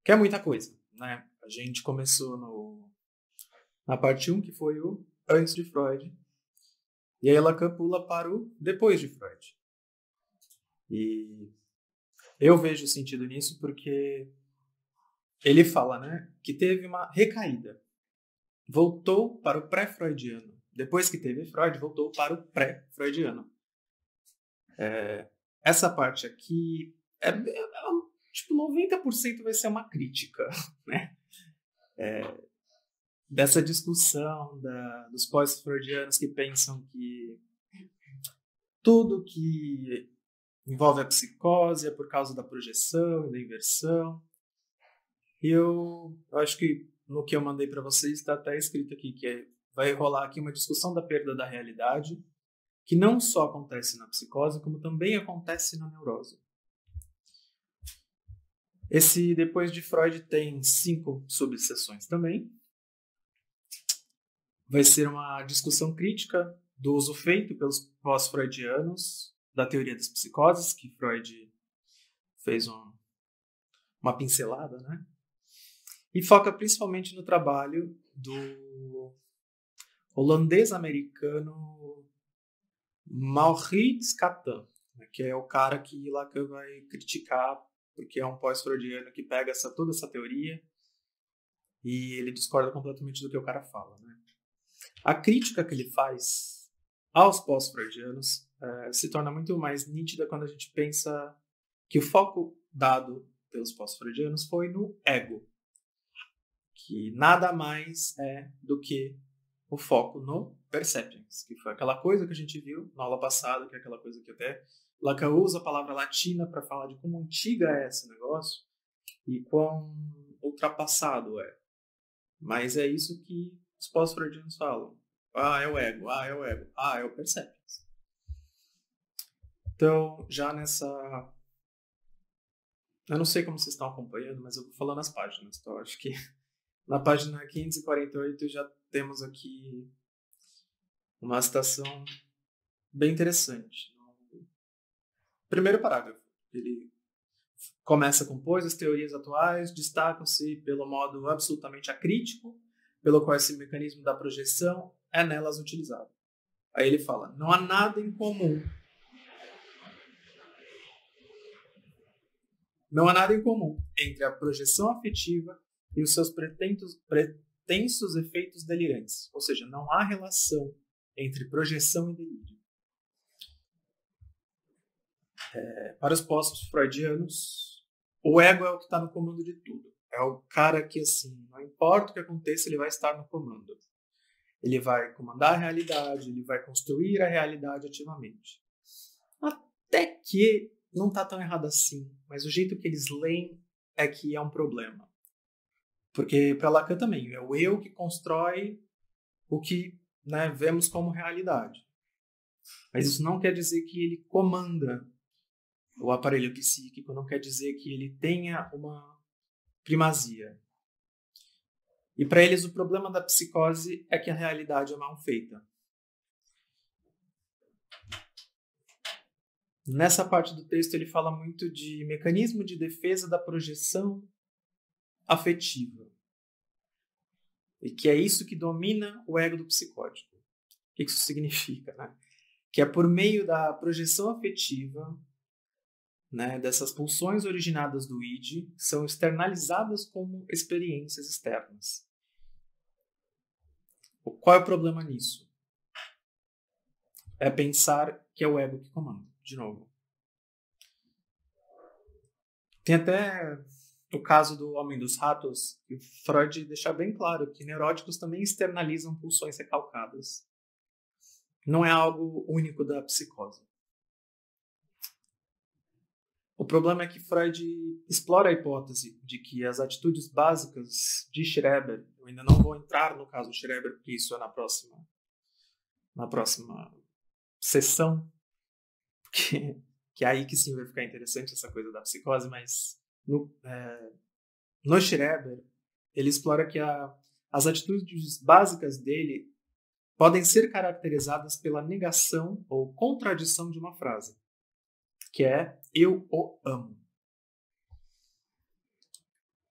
que é muita coisa, né? A gente começou na parte 1, que foi o antes de Freud, e aí Lacan pula para o depois de Freud. E eu vejo sentido nisso porque ele fala, né, que teve uma recaída. Voltou para o pré-freudiano. Depois que teve Freud, voltou para o pré-freudiano. Essa parte aqui, tipo, 90% vai ser uma crítica, né? Dessa discussão dos pós-freudianos que pensam que tudo que envolve a psicose é por causa da projeção e da inversão. E eu acho que no que eu mandei para vocês está até escrito aqui que vai rolar aqui uma discussão da perda da realidade, que não só acontece na psicose, como também acontece na neurose. Esse depois de Freud tem 5 subseções também. Vai ser uma discussão crítica do uso feito pelos pós-freudianos da teoria das psicoses, que Freud fez uma pincelada, né? E foca principalmente no trabalho do holandês-americano Maurits Caton, né, que é o cara que Lacan vai criticar, porque é um pós-freudiano que pega toda essa teoria e ele discorda completamente do que o cara fala, né? A crítica que ele faz aos pós-freudianos se torna muito mais nítida quando a gente pensa que o foco dado pelos pós-freudianos foi no ego, que nada mais é do que o foco no percepiens, que foi aquela coisa que a gente viu na aula passada, que é aquela coisa que até Lacan usa a palavra latina para falar de como antiga é esse negócio e quão ultrapassado é. Mas é isso que os pós-freudianos falam. Ah, é o ego. Ah, é o ego. Ah, é o percepiens. Então, já nessa... Eu não sei como vocês estão acompanhando, mas eu vou falando as páginas. Então, acho que na página 548 já temos aqui uma citação bem interessante. Primeiro parágrafo, ele começa com: pois as teorias atuais destacam-se pelo modo absolutamente acrítico, pelo qual esse mecanismo da projeção é nelas utilizado. Aí ele fala: não há nada em comum. Não há nada em comum entre a projeção afetiva e os seus pretensos efeitos delirantes. Ou seja, não há relação entre projeção e delírio. Para os pós-freudianos, o ego é o que está no comando de tudo. É o cara que, assim, não importa o que aconteça, ele vai estar no comando. Ele vai comandar a realidade, ele vai construir a realidade ativamente. Até que não está tão errado assim, mas o jeito que eles leem é que é um problema. Porque para Lacan também, é o eu que constrói o que, né, vemos como realidade. Mas isso não quer dizer que ele comanda o aparelho psíquico, não quer dizer que ele tenha uma primazia. E para eles o problema da psicose é que a realidade é mal feita. Nessa parte do texto ele fala muito de mecanismo de defesa da projeção afetiva. E que é isso que domina o ego do psicótico. O que isso significa? Né? Que é por meio da projeção afetiva, né, dessas pulsões originadas do id, são externalizadas como experiências externas. Qual é o problema nisso? É pensar que é o ego que comanda. De novo. Tem até o caso do Homem dos Ratos, que o Freud deixa bem claro que neuróticos também externalizam pulsões recalcadas. Não é algo único da psicose. O problema é que Freud explora a hipótese de que as atitudes básicas de Schreber, eu ainda não vou entrar no caso Schreber, porque isso é na próxima sessão, que é aí que sim vai ficar interessante essa coisa da psicose, mas no Schreber, ele explora que as atitudes básicas dele podem ser caracterizadas pela negação ou contradição de uma frase, que é: eu o amo.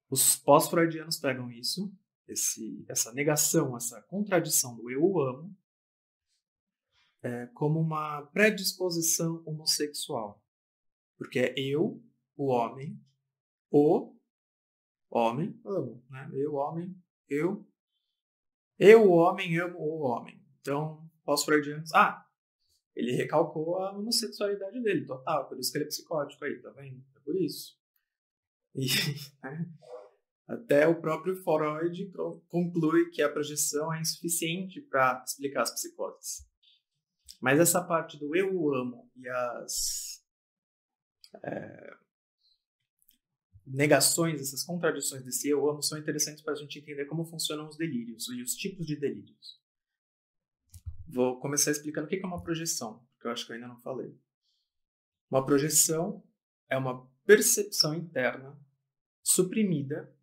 Os pós-freudianos pegam isso, essa negação, essa contradição do eu amo, como uma predisposição homossexual. Porque é eu, o homem amo, né? Eu, homem, amo o homem. Então, pós-freudianos, ele recalcou a homossexualidade dele, total, por isso que ele é psicótico aí, tá vendo? É por isso. E até o próprio Freud conclui que a projeção é insuficiente para explicar as psicoses. Mas essa parte do eu amo e as negações, essas contradições desse eu amo são interessantes para a gente entender como funcionam os delírios e os tipos de delírios. Vou começar explicando o que é uma projeção, porque eu acho que eu ainda não falei. Uma projeção é uma percepção interna suprimida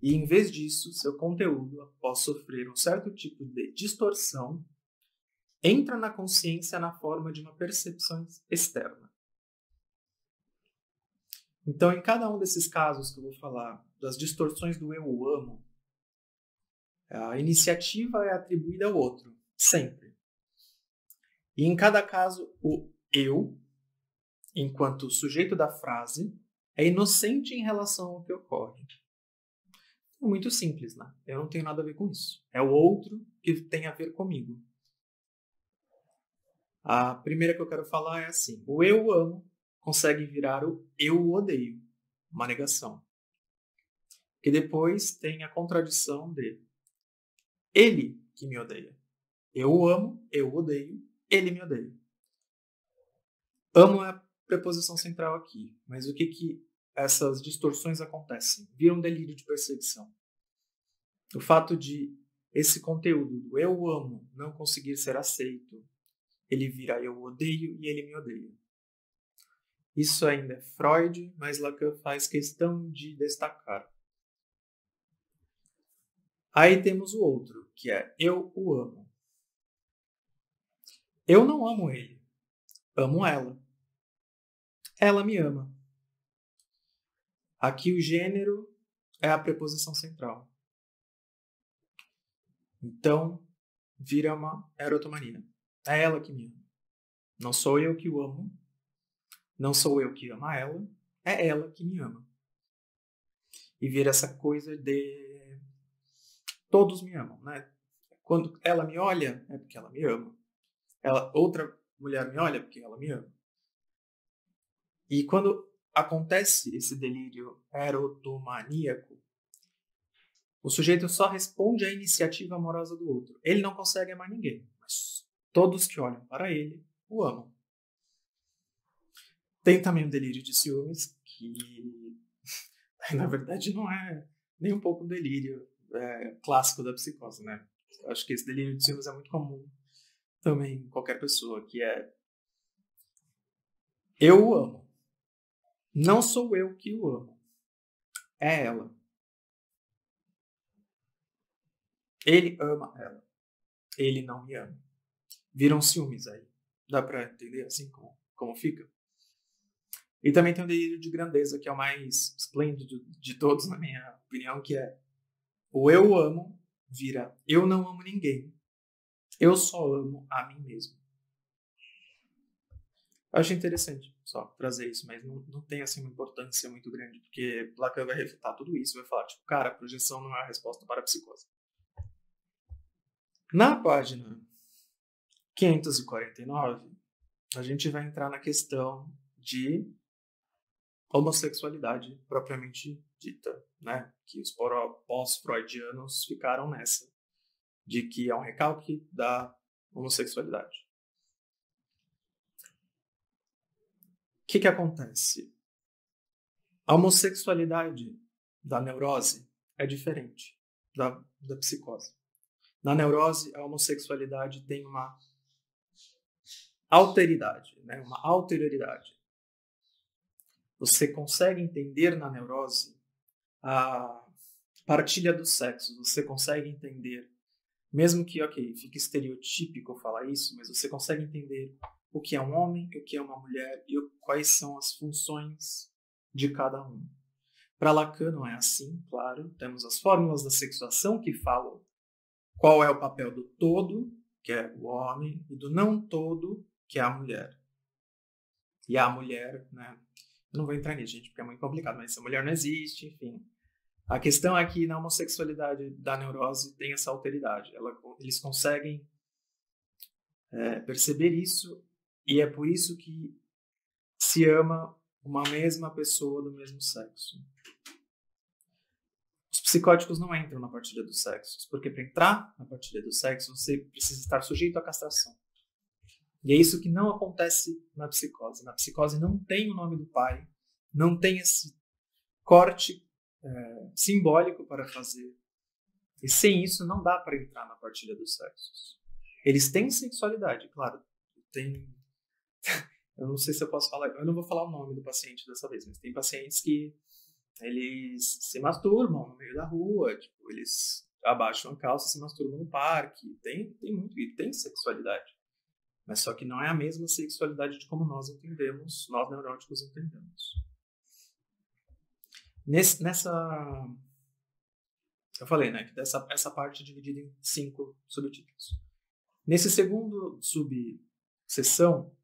e, em vez disso, seu conteúdo, após sofrer um certo tipo de distorção, entra na consciência na forma de uma percepção externa. Então, em cada um desses casos que eu vou falar, das distorções do eu amo, a iniciativa é atribuída ao outro, sempre. E em cada caso, o eu, enquanto sujeito da frase, é inocente em relação ao que ocorre. É muito simples, né? Eu não tenho nada a ver com isso. É o outro que tem a ver comigo. A primeira que eu quero falar é assim: o eu amo consegue virar o eu odeio, uma negação. Que depois tem a contradição de ele que me odeia. Eu o amo, eu o odeio, ele me odeia. Amo é a preposição central aqui, mas o que essas distorções acontecem? Vira um delírio de perseguição. O fato de esse conteúdo do eu amo não conseguir ser aceito, ele vira eu odeio e ele me odeia. Isso ainda é Freud, mas Lacan faz questão de destacar. Aí temos o outro, que é eu o amo. Eu não amo ele, amo ela. Ela me ama. Aqui o gênero é a preposição central. Então, vira uma erotomania. É ela que me ama. Não sou eu que o amo. Não sou eu que amo ela. É ela que me ama. E vira essa coisa de todos me amam, né? Quando ela me olha, é porque ela me ama. Outra mulher me olha, é porque ela me ama. E quando acontece esse delírio erotomaníaco, o sujeito só responde à iniciativa amorosa do outro. Ele não consegue amar ninguém, mas todos que olham para ele o amam. Tem também um delírio de ciúmes, que na verdade não é nem um pouco um delírio clássico da psicose, né? Eu acho que esse delírio de ciúmes é muito comum também em qualquer pessoa, que é eu o amo. Não sou eu que o amo. É ela. Ele ama ela. Ele não me ama. Viram ciúmes aí. Dá pra entender assim como fica? E também tem o delírio de grandeza, que é o mais esplêndido de todos, na minha opinião, que é o eu amo vira eu não amo ninguém. Eu só amo a mim mesmo. Eu acho interessante só trazer isso, mas não tem assim uma importância muito grande, porque Lacan vai refutar tudo isso, vai falar, tipo, cara, a projeção não é a resposta para a psicose. Na página 549, a gente vai entrar na questão de homossexualidade propriamente dita, né? Que os pós-freudianos ficaram nessa, de que é um recalque da homossexualidade. O que acontece? A homossexualidade da neurose é diferente da psicose. Na neurose, a homossexualidade tem uma alteridade, né? Uma alterioridade. Você consegue entender na neurose a partilha do sexo, você consegue entender, mesmo que, fique estereotípico falar isso, mas você consegue entender o que é um homem, o que é uma mulher e quais são as funções de cada um. Para Lacan não é assim, claro. Temos as fórmulas da sexuação que falam qual é o papel do todo, que é o homem, e do não todo, que é a mulher. E a mulher, né? Eu não vou entrar nisso, gente, porque é muito complicado, mas a mulher não existe, enfim. A questão é que na homossexualidade da neurose tem essa alteridade. Eles conseguem perceber isso, e é por isso que se ama uma mesma pessoa do mesmo sexo. Os psicóticos não entram na partilha dos sexos, porque para entrar na partilha dos sexos, você precisa estar sujeito à castração. E é isso que não acontece na psicose. Na psicose não tem o nome do pai, não tem esse corte simbólico para fazer. E sem isso não dá para entrar na partilha dos sexos. Eles têm sexualidade, claro. Eu não sei se eu posso falar, eu não vou falar o nome do paciente dessa vez, mas tem pacientes que eles se masturbam no meio da rua, tipo, eles abaixam a calça e se masturbam no parque. Tem muito, e tem sexualidade. Mas só que não é a mesma sexualidade de como nós entendemos, nós neuróticos entendemos. Eu falei, né, que essa parte é dividida em 5 subtítulos. Nesse segundo subseção,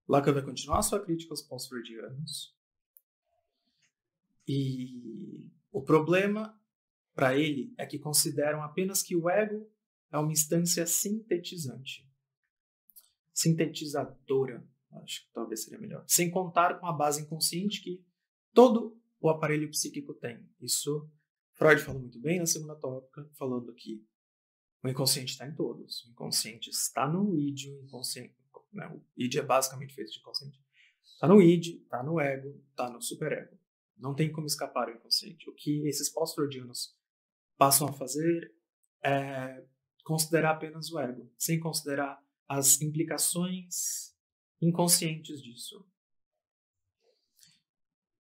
Lacan vai continuar sua crítica aos pós-freudianos. E o problema para ele é que consideram apenas que o ego é uma instância sintetizante. Sintetizadora, acho que talvez seria melhor. Sem contar com a base inconsciente que todo o aparelho psíquico tem. Isso Freud falou muito bem na segunda tópica, falando que o inconsciente está em todos. O inconsciente está no id, o inconsciente, né, o id é basicamente feito de inconsciente. Está no id, está no ego, está no superego. Não tem como escapar do inconsciente. O que esses pós-freudianos passam a fazer é considerar apenas o ego, sem considerar as implicações inconscientes disso.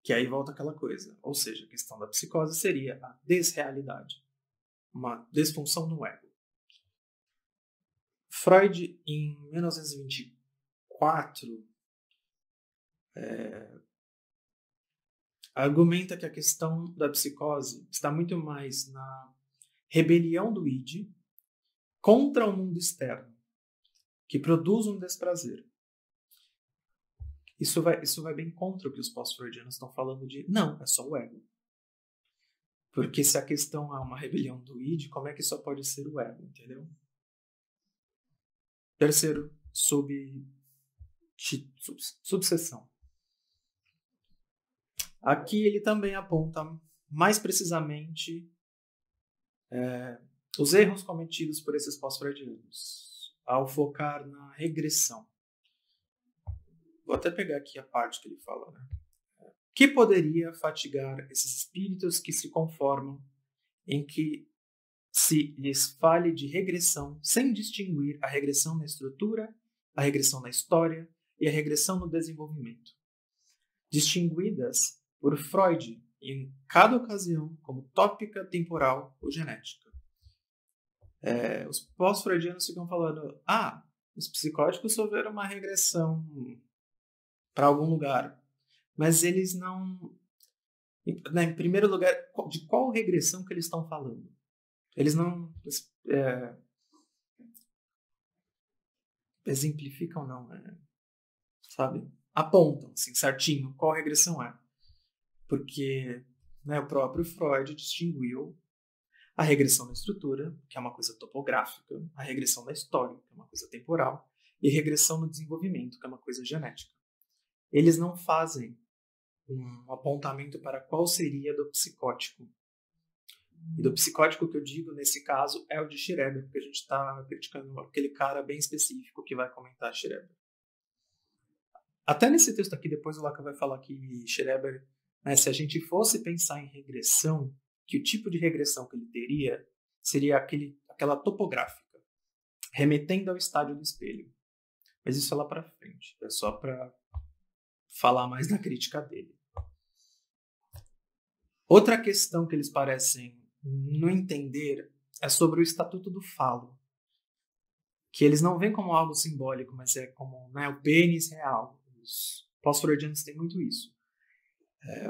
Que aí volta aquela coisa. Ou seja, a questão da psicose seria a desrealidade. Uma disfunção no ego. Freud, em 1924, argumenta que a questão da psicose está muito mais na rebelião do id contra o mundo externo, que produz um desprazer. Isso vai bem contra o que os pós-freudianos estão falando de não, é só o ego. Porque se a questão é uma rebelião do id, como é que só pode ser o ego, entendeu? Terceiro, subseção. Aqui ele também aponta mais precisamente os erros cometidos por esses pós-freudianos ao focar na regressão. Vou até pegar aqui a parte que ele fala, né? Que poderia fatigar esses espíritos que se conformam em que se lhes fale de regressão sem distinguir a regressão na estrutura, a regressão na história e a regressão no desenvolvimento, distinguidas por Freud em cada ocasião como tópica, temporal ou genética. Os pós-freudianos ficam falando, os psicóticos sofreram uma regressão para algum lugar, mas eles não... Em primeiro lugar, de qual regressão que eles estão falando? Eles não exemplificam, não, sabe? Apontam, assim, certinho, qual regressão é. Porque o próprio Freud distinguiu a regressão da estrutura, que é uma coisa topográfica, a regressão da história, que é uma coisa temporal, e regressão no desenvolvimento, que é uma coisa genética. Eles não fazem um apontamento para qual seria do psicótico. E do psicótico que eu digo, nesse caso, é o de Schreber, porque a gente está criticando aquele cara bem específico que vai comentar Schreber. Até nesse texto aqui, depois o Lacan vai falar que Schreber, se a gente fosse pensar em regressão, que o tipo de regressão que ele teria seria aquela topográfica, remetendo ao estádio do espelho. Mas isso é lá para frente, é só para falar mais da crítica dele. Outra questão que eles parecem não entender é sobre o estatuto do falo, que eles não veem como algo simbólico, mas é como o pênis real. Os pós-freudianos têm muito isso.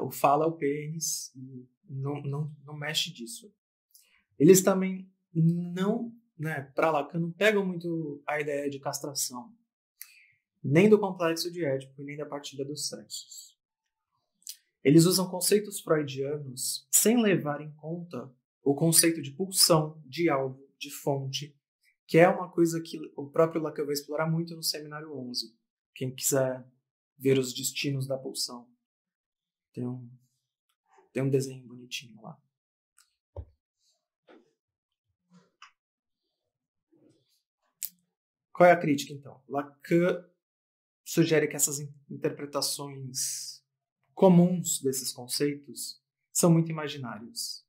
O fala é o pênis, e não mexe disso. Eles também não, né, para Lacan, não pegam muito a ideia de castração, nem do complexo de Édipo, nem da partilha dos sexos. Eles usam conceitos freudianos sem levar em conta o conceito de pulsão, de alvo, de fonte, que é uma coisa que o próprio Lacan vai explorar muito no Seminário 11. Quem quiser ver os destinos da pulsão, tem um desenho bonitinho lá. Qual é a crítica, então? Lacan sugere que essas interpretações comuns desses conceitos são muito imaginários.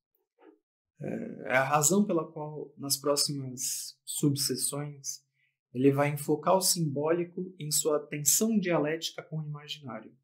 É a razão pela qual, nas próximas subseções, ele vai enfocar o simbólico em sua tensão dialética com o imaginário.